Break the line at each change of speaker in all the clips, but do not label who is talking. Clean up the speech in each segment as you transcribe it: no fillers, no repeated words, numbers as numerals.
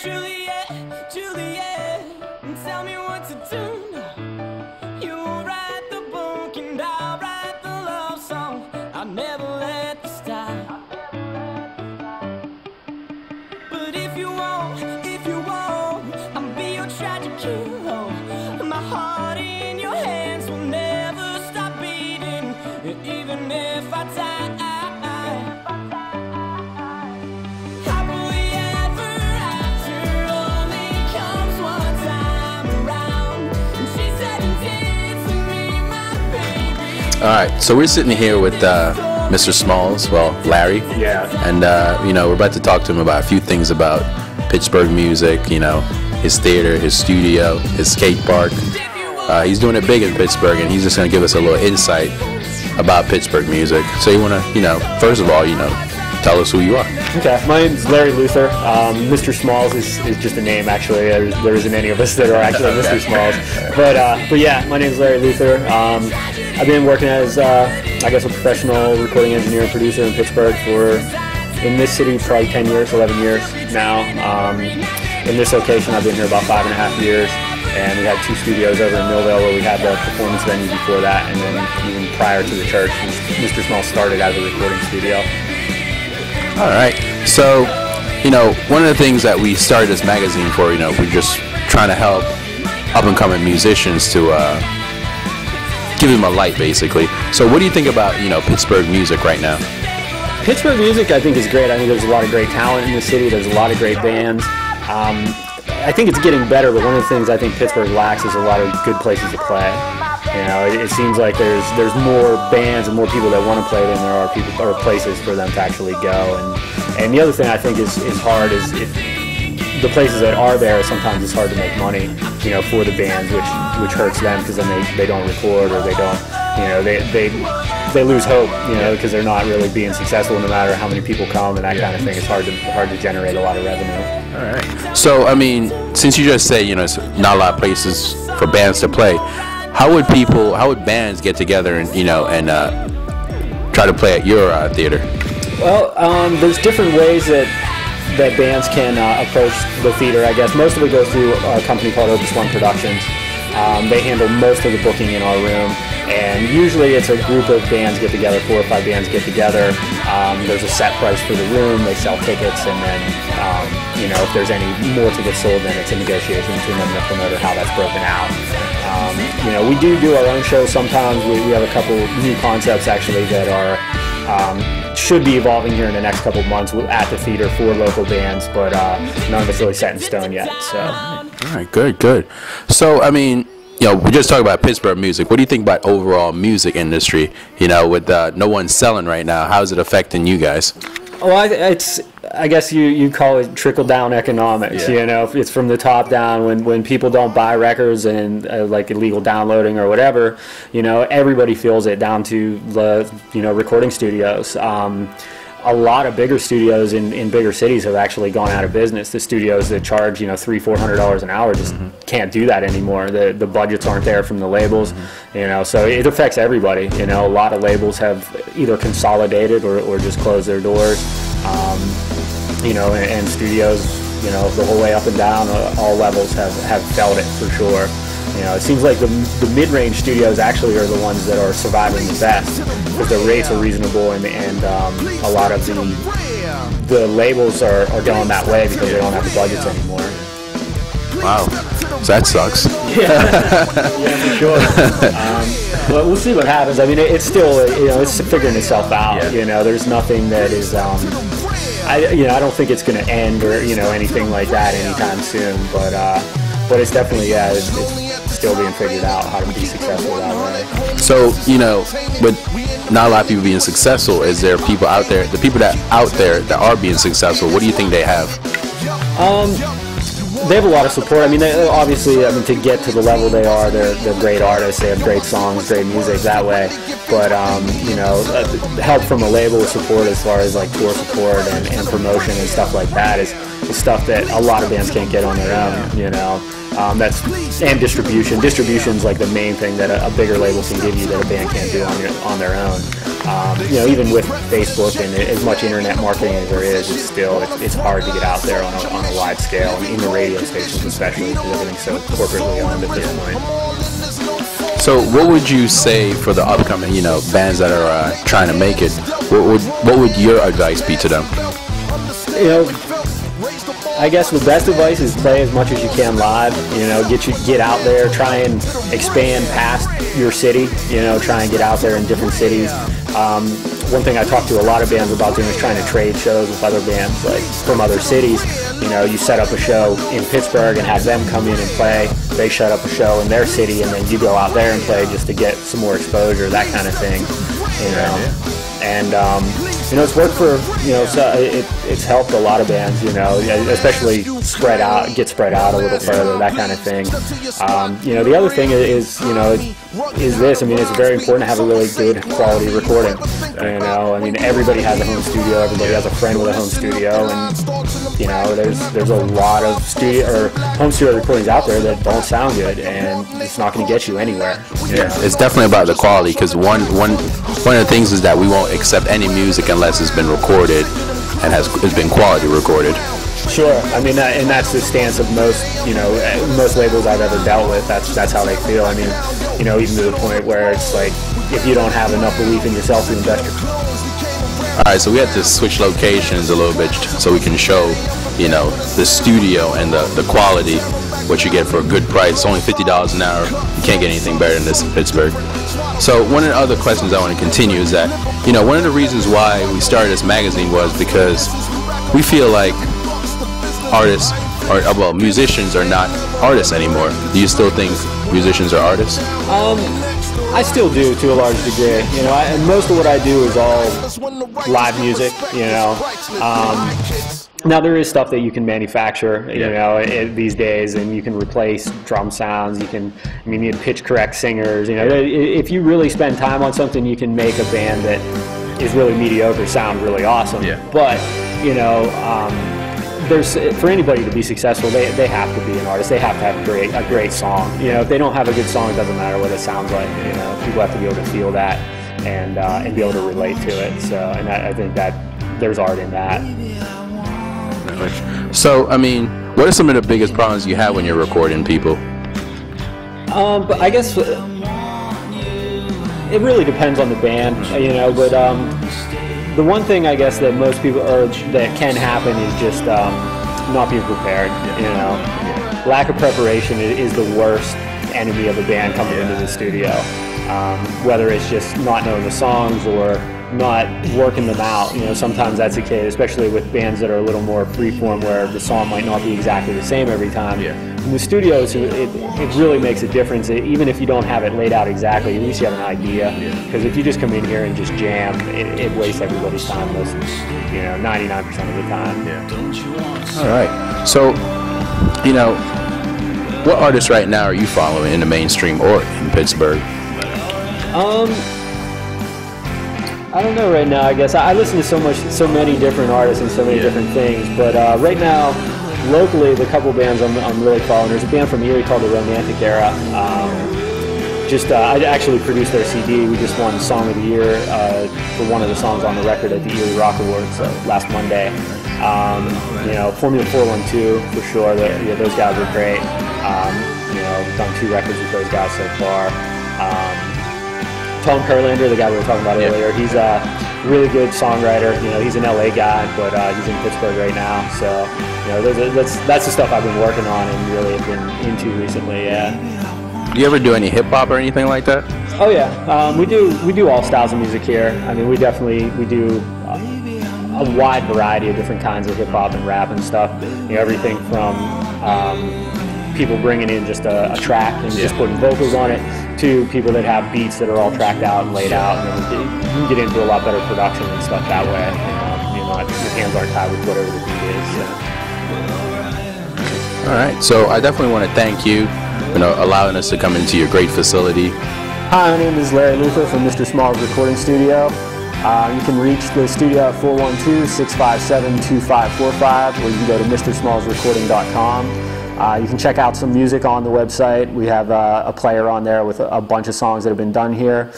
Juliet, Juliet, tell me what to do now. You write the book and I'll write the love song. I'll never let this die. But if you won't, I'll be your tragic hero. My heart in your hands will never stop beating, even if I die.
All right, so we're sitting here with Mr. Smalls, well, Larry.
Yeah.
And, you know, we're about to talk to him about a few things about Pittsburgh music, you know, his theater, his studio, his skate park. He's doing it big in Pittsburgh, and he's just going to give us a little insight about Pittsburgh music. So you want to, you know, first of all, you know, tell us who you are.
Okay, my name is Larry Luther. Mr. Smalls is just a name, actually. There isn't any of us that are actually Mr. Smalls. But yeah, my name is Larry Luther. I've been working as, I guess, a professional recording engineer and producer in Pittsburgh for, in this city, probably 10 years, 11 years now. In this location, I've been here about 5.5 years, and we had 2 studios over in Millvale where we had the performance venue before that, and then even prior to the church, Mr. Smalls started as a recording studio.
All right, so, you know, one of the things that we started this magazine for, you know, we're just trying to help up-and-coming musicians to give them a light, basically. So what do you think about, you know, Pittsburgh music right now?
Pittsburgh music, I think, is great. I think there's a lot of great talent in the city. There's a lot of great bands. I think it's getting better, but one of the things I think Pittsburgh lacks is a lot of good places to play. You know, it seems like there's more bands and more people that want to play than there are people or places for them to actually go. And the other thing I think is hard is if the places that are there, sometimes it's hard to make money, you know, for the bands, which hurts them because then they don't record, or they don't, you know, they lose hope, you know, because they're not really being successful no matter how many people come and that kind of thing. It's hard to generate a lot of revenue.
All right. So I mean, since you just say, you know, it's not a lot of places for bands to play, how would bands get together and, you know, and try to play at your theater?
Well, there's different ways that bands can approach the theater, I guess. Most of it goes through a company called Opus One Productions. They handle most of the booking in our room, and usually it's a group of bands get together, 4 or 5 bands get together. There's a set price for the room, they sell tickets, and then, you know, if there's any more tickets sold, then it's a negotiation between them and the promoter how that's broken out. You know, we do our own shows sometimes. We have a couple new concepts, actually, that are should be evolving here in the next couple of months at the theater for local bands, but none of it's really set in stone yet. So.
All right, good. So, I mean, you know, we just talked about Pittsburgh music. What do you think about overall music industry? You know, with no one selling right now, how is it affecting you guys?
Well, I guess you call it trickle-down economics.
Yeah.
You know, it's from the top down. When people don't buy records and like illegal downloading or whatever, you know, everybody feels it down to the, you know, recording studios. A lot of bigger studios in bigger cities have actually gone out of business. The studios that charge, you know, $300-400 an hour just can't do that anymore. The budgets aren't there from the labels, you know, so it affects everybody. You know, a lot of labels have either consolidated or just closed their doors. You know, and studios, you know, the whole way up and down, all levels have felt it for sure. You know, it seems like the mid-range studios actually are the ones that are surviving the best because the rates are reasonable, and a lot of the labels are going that way because they don't have the budgets anymore.
Wow, so that sucks.
Yeah, for sure. But we'll see what happens. I mean, it's still, you know, it's figuring itself out. Yeah. You know, there's nothing that is, I don't think it's going to end or, you know, anything like that anytime soon. But it's definitely, it's still being figured out how to be successful that way.
So, you know, with not a lot of people being successful, is there people out there, the people that out there that are being successful, what do you think they have?
They have a lot of support. I mean, obviously, to get to the level they are, they're great artists. They have great songs, great music that way. But you know, help from a label support as far as like tour support and promotion and stuff like that is stuff that a lot of bands can't get on their own. You know, And distribution. Distribution's like the main thing that a bigger label can give you that a band can't do on their own. You know, even with Facebook and as much internet marketing as there is, it's hard to get out there on a wide scale, and in the radio stations especially, because everything's so corporately owned at this point.
So what would you say for the upcoming, you know, bands that are trying to make it? What would your advice be to them?
You know, I guess the best advice is play as much as you can live. You know, get out there, try and expand past your city. You know, try and get out there in different cities. One thing I talk to a lot of bands about doing is trying to trade shows with other bands, like from other cities. You know, you set up a show in Pittsburgh and have them come in and play. They shut up a show in their city, and then you go out there and play just to get some more exposure, that kind of thing. You know, and you know, it's worked for, you know, so it's helped a lot of bands, you know, especially get spread out a little further, that kind of thing. You know, the other thing is, you know, is this. I mean, it's very important to have a really good quality recording. You know, I mean, everybody has a home studio. Everybody has a friend with a home studio, and you know, there's a lot of home studio recordings out there that don't sound good, and it's not going to get you anywhere.
Yeah, it's definitely about the quality, because one of the things is that we won't accept any music unless it's been recorded and has been quality recorded.
Sure. I mean, and that's the stance of most labels I've ever dealt with. That's how they feel. I mean, you know, even to the point where it's like, if you don't have enough belief in yourself to invest
All right, so we had to switch locations a little bit so we can show, you know, the studio and the quality, what you get for a good price. It's only $50 an hour. You can't get anything better than this in Pittsburgh. So one of the other questions I want to continue is that, you know, one of the reasons why we started this magazine was because we feel like artists, or well, musicians are not artists anymore. Do you still think musicians are artists?
I still do, to a large degree. You know, and most of what I do is all live music. You know, now there is stuff that you can manufacture. You know, these days, and you can replace drum sounds. You need pitch correct singers. You know, if you really spend time on something, you can make a band that is really mediocre sound really awesome. Yeah. But you know, for anybody to be successful, they have to be an artist. They have to have a great song. You know, if they don't have a good song, it doesn't matter what it sounds like. You know, people have to be able to feel that and be able to relate to it. So, and I think that there's art in that.
So, I mean, what are some of the biggest problems you have when you're recording people?
But I guess it really depends on the band. You know, but the one thing I guess that most people, or that can happen, is just not being prepared. You know, lack of preparation is the worst enemy of a band coming into the studio. Whether it's just not knowing the songs or not working them out. You know, sometimes that's the case, especially with bands that are a little more freeform, where the song might not be exactly the same every time. In the studios, it really makes a difference. Even if you don't have it laid out exactly, at least you have an idea. Because if you just come in here and just jam, it wastes everybody's time, 99% of the time.
All right. So, you know, what artists right now are you following in the mainstream or in Pittsburgh?
I don't know right now. I guess I listen to so many different artists and so many different things. But right now, locally, the couple bands I'm really following. There's a band from Erie called the Romantic Era. I actually produced their CD. We just won Song of the Year for one of the songs on the record at the Erie Rock Awards last Monday. You know, Formula 412 for sure. Those guys are great. You know, done 2 records with those guys so far. Tom Kurlander, the guy we were talking about earlier, he's a really good songwriter. You know, he's an LA guy, but he's in Pittsburgh right now. So, you know, that's the stuff I've been working on and really have been into recently.
Do you ever do any hip hop or anything like that?
Oh yeah, we do all styles of music here. I mean, we do a wide variety of different kinds of hip hop and rap and stuff. You know, everything from people bringing in just a track and just putting vocals on it, to people that have beats that are all tracked out and laid out, and then you can get into a lot better production and stuff that way. You know, your hands aren't tied with whatever the beat is. So.
All right, so I definitely want to thank you, allowing us to come into your great facility.
Hi, my name is Larry Luther from Mr. Small's Recording Studio. You can reach the studio at 412-657-2545, or you can go to mrsmallsrecording.com. You can check out some music on the website. We have a player on there with a bunch of songs that have been done here.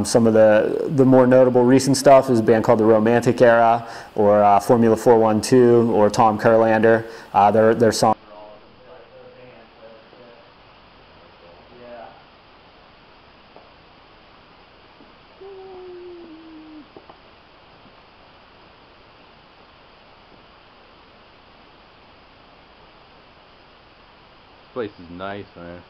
Some of the more notable recent stuff is a band called the Romantic Era, or Formula 412, or Tom Kurlander. Their songs.
This place is nice, man.